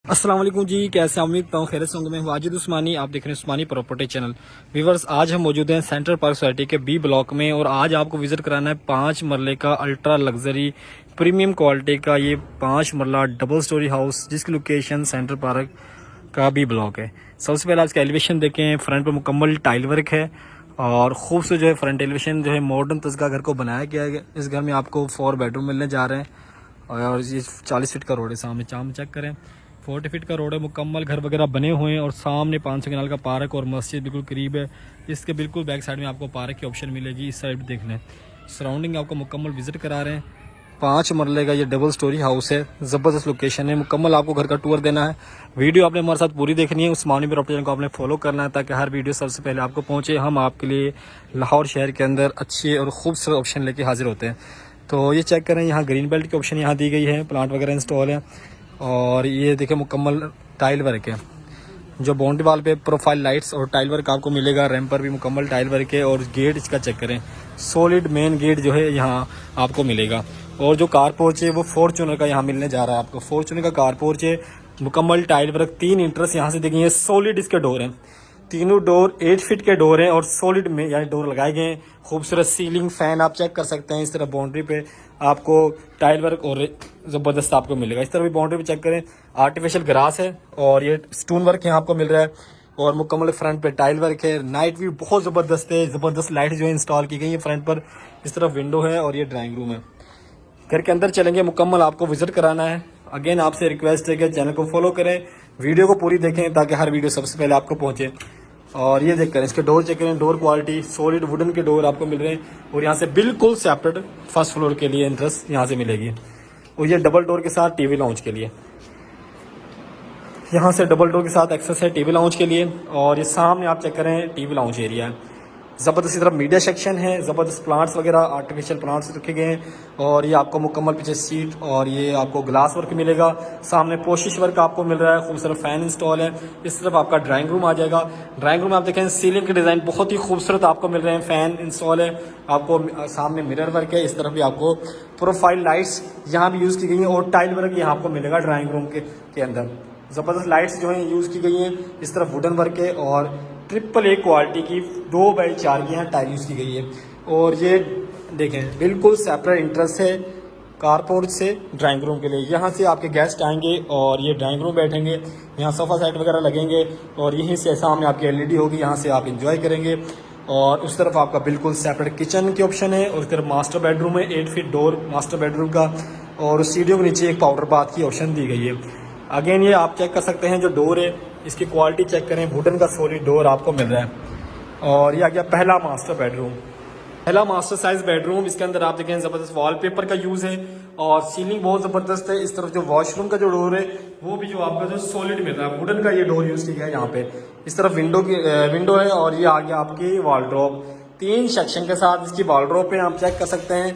अस्सलाम वालेकुम जी, कैसे उम्मीद करता हूँ खैरियत से होंगे। मैं वाजिद उस्मानी, आप देख रहे हैं उस्मानी प्रॉपर्टी चैनल। व्यूअर्स, आज हम मौजूद हैं सेंट्रल पार्क सोसाइटी के बी ब्लॉक में और आज आपको विजिट कराना है 5 मरले का अल्ट्रा लग्जरी प्रीमियम क्वालिटी का ये 5 मरला डबल स्टोरी हाउस, जिसकी लोकेशन सेंट्रल पार्क का बी ब्लॉक है। सबसे पहले आज का एलिवेशन देखें। फ्रंट पर मुकम्मल टाइल वर्क है और खूबसूरत जो है फ्रंट एलिवेशन जो है मॉडर्न तरीका घर को बनाया गया है। इस घर में आपको 4 बेडरूम मिलने जा रहे हैं और ये 40 फीट का रोड है। सामने चाम चेक करें, 40 फीट का रोड है। मुकम्मल घर वगैरह बने हुए हैं और सामने 500 कनाल का पार्क और मस्जिद बिल्कुल करीब है। इसके बिल्कुल बैक साइड में आपको पार्क की ऑप्शन मिलेगी। इस साइड देख लें, सराउंडिंग आपको मुकम्मल विजिट करा रहे हैं। 5 मरले का ये डबल स्टोरी हाउस है, ज़बरदस्त लोकेशन है। मुकम्मल आपको घर का टूर देना है। वीडियो आपने हमारे साथ पूरी देखनी है। उस्मानी प्रॉपर्टी चैनल को आपने फॉलो करना है ताकि हर वीडियो सबसे पहले आपको पहुंचे। हम आपके लिए लाहौर शहर के अंदर अच्छे और खूबसूरत ऑप्शन लेके हाजिर होते हैं। तो ये चेक करें, यहाँ ग्रीन बेल्ट की ऑप्शन यहाँ दी गई है, प्लांट वगैरह इंस्टॉल है और ये देखें मुकम्मल टाइल वर्क है। जो बाउंड्री वाल पे प्रोफाइल लाइट्स और टाइल वर्क आपको मिलेगा। रैंप पर भी मुकम्मल टाइल वर्क है और गेट इसका चेक करें, सॉलिड मेन गेट जो है यहाँ आपको मिलेगा। और जो कार पोर्च है वो फॉर्च्यूनर का यहाँ मिलने जा रहा है आपको। फॉर्च्यूनर का कार पोर्च है, मुकम्मल टाइल वर्क, 3 इंटरेस्ट यहाँ से देखेंगे, सॉलिड इसके डोर हैं। तीनों डोर 8 फीट के डोर हैं और सॉलिड में यानी डोर लगाए गए हैं। खूबसूरत सीलिंग फैन आप चेक कर सकते हैं। इस तरह बाउंड्री पे आपको टाइल वर्क और ज़बरदस्त आपको मिलेगा। इस तरह भी बाउंड्री पे चेक करें, आर्टिफिशियल ग्रास है और ये स्टोन वर्क यहाँ आपको मिल रहा है और मुकम्मल फ्रंट पे टाइल वर्क है। नाइट व्यू बहुत ज़बरदस्त है, ज़बरदस्त लाइट जो है इंस्टॉल की गई है फ्रंट पर। इस तरफ विंडो है और ये ड्राइंग रूम है। घर के अंदर चलेंगे, मुकम्मल आपको विजिट कराना है। अगेन आपसे रिक्वेस्ट है कि चैनल को फॉलो करें, वीडियो को पूरी देखें ताकि हर वीडियो सबसे पहले आपको पहुंचे। और ये देख करें, इसके डोर चेक करें, डोर क्वालिटी सॉलिड वुडन के डोर आपको मिल रहे हैं और यहाँ से बिल्कुल सेपरेट फर्स्ट फ्लोर के लिए एंट्रेंस यहाँ से मिलेगी। और ये डबल डोर के साथ टीवी लाउंज के लिए, यहाँ से डबल डोर के साथ एक्सेस है टीवी लाउंज के लिए। और ये सामने आप चेक करें, टीवी लाउंज एरिया है। ज़बरदस्त इस तरफ मीडिया सेक्शन है, ज़बरदस्त प्लांट्स वगैरह आर्टिफिशियल प्लांट्स रखे गए हैं। और ये आपको मुकम्मल पीछे सीट और ये आपको ग्लास वर्क मिलेगा। सामने पोशिश वर्क आपको मिल रहा है, खूबसूरत फैन इंस्टॉल है। इस तरफ आपका ड्राइंग रूम आ जाएगा। ड्राइंग रूम में आप देखें, सीलिंग के डिज़ाइन बहुत ही खूबसूरत आपको मिल रहे हैं, फैन इंस्टॉल है आपको। सामने मिरर वर्क है, इस तरफ भी आपको प्रोफाइल लाइट्स यहाँ भी यूज़ की गई हैं और टाइल वर्क यहाँ आपको मिलेगा ड्राइंग रूम के अंदर। ज़बरदस्त लाइट्स जो हैं यूज़ की गई हैं। इस तरफ वुडन वर्क है और AAA क्वालिटी की 2x4 की यहाँ टाइल यूज़ की गई है। और ये देखें, बिल्कुल सेपरेट इंटरेस्ट है कारपोर्ट से ड्राइंग रूम के लिए। यहाँ से आपके गेस्ट आएंगे और ये ड्राइंग रूम बैठेंगे, यहाँ सोफ़ा सेट वगैरह लगेंगे और यहीं से सामने आपकी LED होगी, यहाँ से आप इंजॉय करेंगे। और उस तरफ आपका बिल्कुल सेपरेट किचन की ऑप्शन है और उस तरफ मास्टर बेडरूम है, 8 फीट डोर मास्टर बेडरूम का। और सीढ़ियों के नीचे एक पाउडर बाथ की ऑप्शन दी गई है। अगेन ये आप चेक कर सकते हैं, जो डोर है इसकी क्वालिटी चेक करें, वुडन का सॉलिड डोर आपको मिल रहा है। और ये आ गया पहला मास्टर बेडरूम, पहला मास्टर साइज बेडरूम। इसके अंदर आप देखें ज़बरदस्त वॉलपेपर का यूज़ है और सीलिंग बहुत ज़बरदस्त है। इस तरफ जो वॉशरूम का जो डोर है वो भी जो आपका जो सॉलिड मिल रहा है, वुडन का ये डोर यूज़ किया है यहाँ पे। इस तरफ विंडो है और ये आ गया आपकी वार्डरोब, 3 सेक्शन के साथ इसकी वार्डरोब पे आप चेक कर सकते हैं।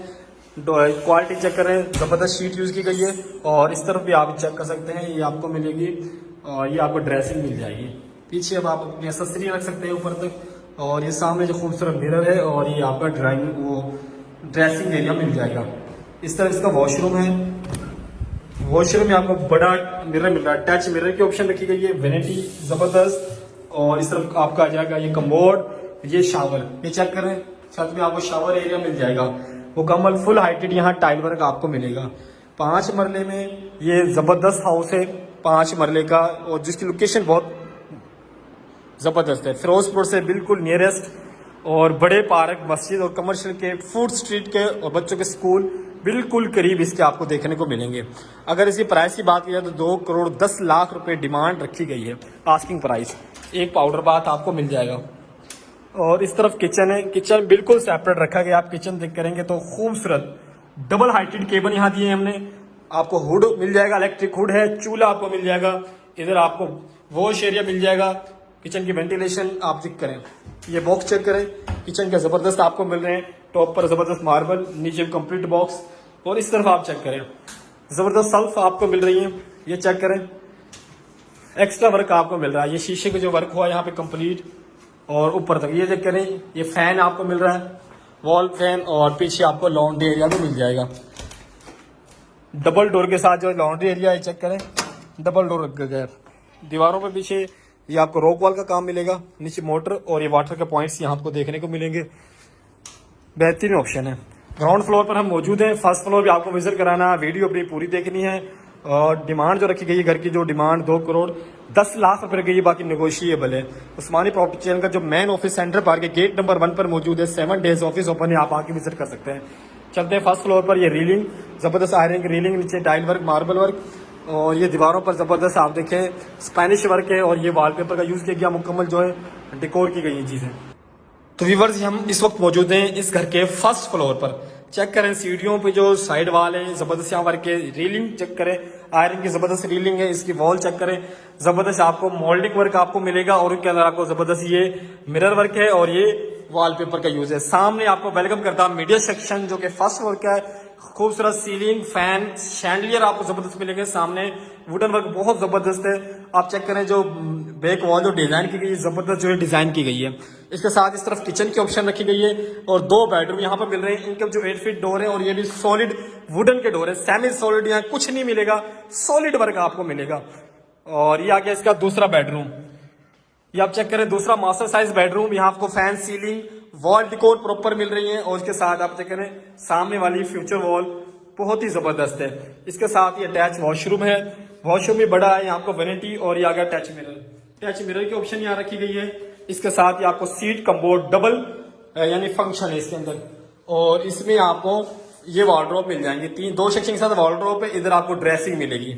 क्वालिटी चेक करें, ज़बरदस्त शीट यूज़ की गई है। और इस तरफ भी आप चेक कर सकते हैं, ये आपको मिलेगी और ये आपको ड्रेसिंग मिल जाएगी। पीछे अब आप अपनी एक्सेसरी रख सकते हैं ऊपर तक। और ये सामने जो खूबसूरत मिरर है और ये आपका ड्रेसिंग एरिया मिल जाएगा। इस तरह इसका वॉशरूम है, वॉशरूम में आपको बड़ा मिरर मिल रहा है, टच मिरर की ऑप्शन रखी गई है, वेनिटी ज़बरदस्त। और इस तरफ आपका आ जाएगा ये कमोड, ये शावर, ये चेक करें, छत में आपको शावर एरिया मिल जाएगा। मुकम्मल फुल हाइटेड यहाँ टाइल वर्क आपको मिलेगा। 5 मरले में ये ज़बरदस्त हाउस है, 5 मरले का, और जिसकी लोकेशन बहुत ज़बरदस्त है। फिरोजपुर से बिल्कुल नियरेस्ट और बड़े पार्क, मस्जिद और कमर्शियल के, फूड स्ट्रीट के और बच्चों के स्कूल बिल्कुल करीब इसके आपको देखने को मिलेंगे। अगर इसकी प्राइस की बात की जाए तो 2 करोड़ 10 लाख रुपए डिमांड रखी गई है, आस्किंग प्राइस। एक पाउडर बाथ आपको मिल जाएगा। और इस तरफ किचन है, किचन बिल्कुल सेपरेट रखा गया। आप किचन देख करेंगे तो खूबसूरत डबल हाइटेड केबल यहाँ दिए हैं हमने। आपको हुड मिल जाएगा, इलेक्ट्रिक हुड है, चूल्हा आपको मिल जाएगा। इधर आपको वॉश एरिया मिल जाएगा। किचन की वेंटिलेशन आप चेक करें, ये बॉक्स चेक करें, किचन के ज़बरदस्त आपको मिल रहे हैं। टॉप पर ज़बरदस्त मार्बल, नीचे कंप्लीट बॉक्स। और इस तरफ आप चेक करें, ज़बरदस्त सेल्फ आपको मिल रही है, ये चेक करें। एक्स्ट्रा वर्क आपको मिल रहा है, ये शीशे का जो वर्क हुआ यहाँ पे कंप्लीट और ऊपर तक। ये चेक करें, ये फैन आपको मिल रहा है, वॉल फैन। और पीछे आपको लॉन्ड्री एरिया भी मिल जाएगा, डबल डोर के साथ जो लॉन्ड्री एरिया है, चेक करें। डबल डोर रखा गया है। दीवारों पे पीछे ये आपको रॉक वॉल का काम मिलेगा, नीचे मोटर और ये वाटर के पॉइंट्स यहाँ आपको देखने को मिलेंगे। बेहतरीन ऑप्शन है। ग्राउंड फ्लोर पर हम मौजूद हैं, फर्स्ट फ्लोर भी आपको विजिट कराना, वीडियो अपनी पूरी देखनी है। और डिमांड जो रखी गई है घर की, जो डिमांड 2,10,00,000 रुपये रखी गई, बाकी नेगोशिएबल है। उस्मानी प्रॉपर्टी चैनल का जो मेन ऑफिस सेंटर पार्क है, गेट नंबर 1 पर मौजूद है। 7 डेज ऑफिस ओपन है, आप आके विजिट कर सकते हैं। चलते हैं फर्स्ट फ्लोर पर। ये रीलिंग जबरदस्त आयरन की रीलिंग, नीचे टाइल वर्क, मार्बल वर्क और ये दीवारों पर जबरदस्त आप देखें स्पेनिश वर्क है और ये वॉलपेपर का यूज किया गया, मुकम्मल जो है डेकोर की गई ये चीजें। तो व्यूअर्स हम इस वक्त मौजूद हैं इस घर के फर्स्ट फ्लोर पर। चेक करें सीढ़ियों पे जो साइड वाल है जबरदस्त यहाँ वर्क है, रीलिंग चेक करें, आयरन की जबरदस्त रीलिंग है, इसकी वॉल चेक करें, जबरदस्त आपको मोल्डिंग वर्क आपको मिलेगा और उसके अंदर आपको जबरदस्त ये मिरर वर्क है और ये वॉलपेपर का यूज है। सामने आपको वेलकम करता है मीडिया सेक्शन जो कि फर्स्ट फ्लोर का है। खूबसूरत सीलिंग, फैन, शैंडलियर आपको जबरदस्त मिलेंगे। सामने वुडन वर्क बहुत जबरदस्त है। आप चेक करें जो बैक वॉल जो डिजाइन की गई है, जबरदस्त जो है डिजाइन की गई है। इसके साथ इस तरफ किचन की ऑप्शन रखी गई है और 2 बेडरूम यहाँ पर मिल रहे हैं। इनके जो 8 फीट डोर है और ये भी सॉलिड वुडन के डोर है, सेमी सॉलिड, यहाँ कुछ नहीं मिलेगा, सॉलिड वर्क आपको मिलेगा। और ये आ गया इसका दूसरा बेडरूम। ये आप चेक करें दूसरा मास्टर साइज बेडरूम। यहाँ आपको fan, ceiling, wall decor proper मिल रही है और इसके साथ आप चेक करें सामने वाली फ्यूचर वॉल बहुत ही जबरदस्त है। इसके साथ ये अटैच वॉशरूम है, वॉशरूम भी बड़ा है। यहाँ आपको वेनिटी और ये आ गया टच मिरर की ऑप्शन यहाँ रखी गई है। इसके साथ ये आपको सीट कम्बोर्ड डबल यानी फंक्शन है इसके अंदर और इसमें आपको ये वार्डरोब मिल जाएंगे। 2 सेक्शन के साथ वार्डरोब है, इधर आपको ड्रेसिंग मिलेगी।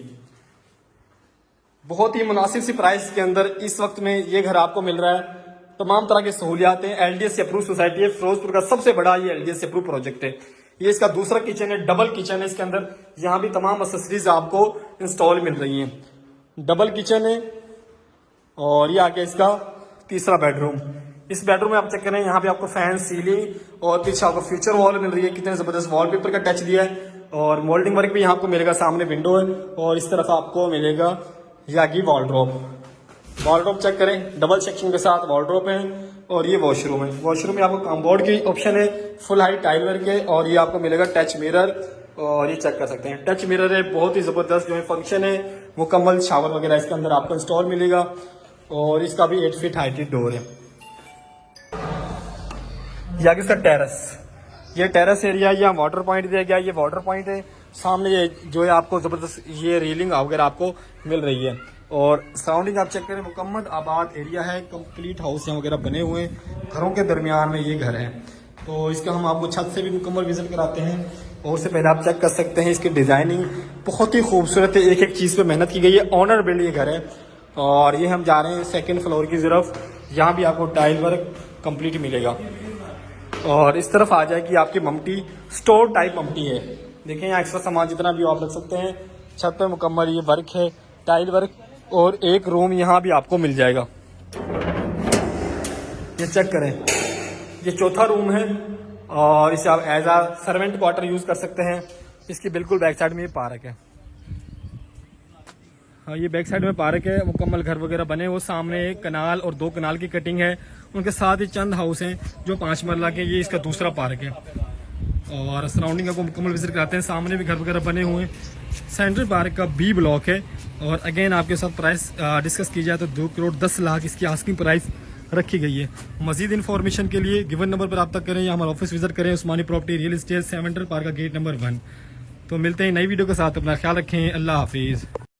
बहुत ही मुनासिब सी प्राइस के अंदर इस वक्त में ये घर आपको मिल रहा है। तमाम तरह की सहूलियात हैं। एलडीएस अप्रूव सोसाइटी है, फिरोजपुर का सबसे बड़ा ये एलडीएस अप्रूव प्रोजेक्ट है। ये इसका दूसरा किचन है, डबल किचन है इसके अंदर। यहाँ भी तमाम एक्सेसरीज आपको इंस्टॉल मिल रही हैं। डबल किचन है और ये आके इसका तीसरा बेडरूम। इस बेडरूम में आप चेक करें, यहाँ पे आपको फैन, सीलिंग और पीछे आपको फ्यूचर वॉल मिल रही है। कितने जबरदस्त वॉलपेपर का टच दिया है और मोल्डिंग वर्क भी यहाँ आपको मिलेगा। सामने विंडो है और इस तरफ आपको मिलेगा यागी वॉलड्रॉप चेक करें, डबल सेक्शन के साथ वॉलड्रॉप है और ये वॉशरूम है। वॉशरूम में आपको कम्बोर्ड की ऑप्शन है, फुल हाइट टाइल वर्क है और ये आपको मिलेगा टच मिरर और ये चेक कर सकते हैं टच मिरर है, बहुत ही जबरदस्त जो है फंक्शन है। मुकम्मल शावर वगैरह इसके अंदर आपको इंस्टॉल मिलेगा और इसका भी 8 फीट हाइट डोर है। या इसका टेरेस, ये टेरेस एरिया, यहाँ वाटर पॉइंट दिया गया, ये वाटर पॉइंट है। सामने ये जो है आपको जबरदस्त ये रेलिंग वगैरह आपको मिल रही है और सराउंडिंग आप चेक करें, मुकम्मल आबाद एरिया है, कंप्लीट हाउस यहाँ वगैरह बने हुए हैं। घरों के दरमियान में ये घर है तो इसका हम आपको छत से भी मुकम्मल विजिट कराते हैं और उससे पहले आप चेक कर सकते हैं इसकी डिजाइनिंग बहुत ही खूबसूरत है। एक एक चीज़ पे मेहनत की गई है। ऑनर बिल्ड ये घर है और ये हम जा रहे हैं 2nd फ्लोर की तरफ। यहाँ भी आपको टाइल वर्क कंप्लीट मिलेगा और इस तरफ आ जाएगी आपकी ममटी, स्टोर टाइप ममटी है। देखें यहाँ एक्स्ट्रा सामान जितना भी आप रख सकते हैं। छत पे मुकम्मल ये वर्क है, टाइल वर्क और एक रूम यहाँ भी आपको मिल जाएगा। ये चेक करें, ये चौथा रूम है और इसे आप एज आ सर्वेंट क्वार्टर यूज कर सकते हैं। इसकी बिल्कुल बैक साइड में ये पार्क है। हाँ, ये बैक साइड में पार्क है, मुकम्मल घर वगैरह बने। वो सामने एक कनाल और 2 कनाल की कटिंग है, उनके साथ ही चंद हाउस हैं जो 5 मरला के। ये इसका दूसरा पार्क है और सराउंडिंग आपको मुकम्मल विजिट कराते हैं। सामने भी घर वगैरह बने हुए हैं। सेंट्रल पार्क का B ब्लॉक है और अगेन आपके साथ प्राइस डिस्कस की जाए तो 2,10,00,000 इसकी आस्किंग प्राइस रखी गई है। मजीद इन्फॉर्मेशन के लिए गिवन नंबर पर रब्ता करें या हमारा ऑफिस विजिट करें, Usmani property real estate, central park का गेट नंबर 1। तो मिलते हैं नई वीडियो के साथ। अपना ख्याल रखें। अल्लाह हाफिज़।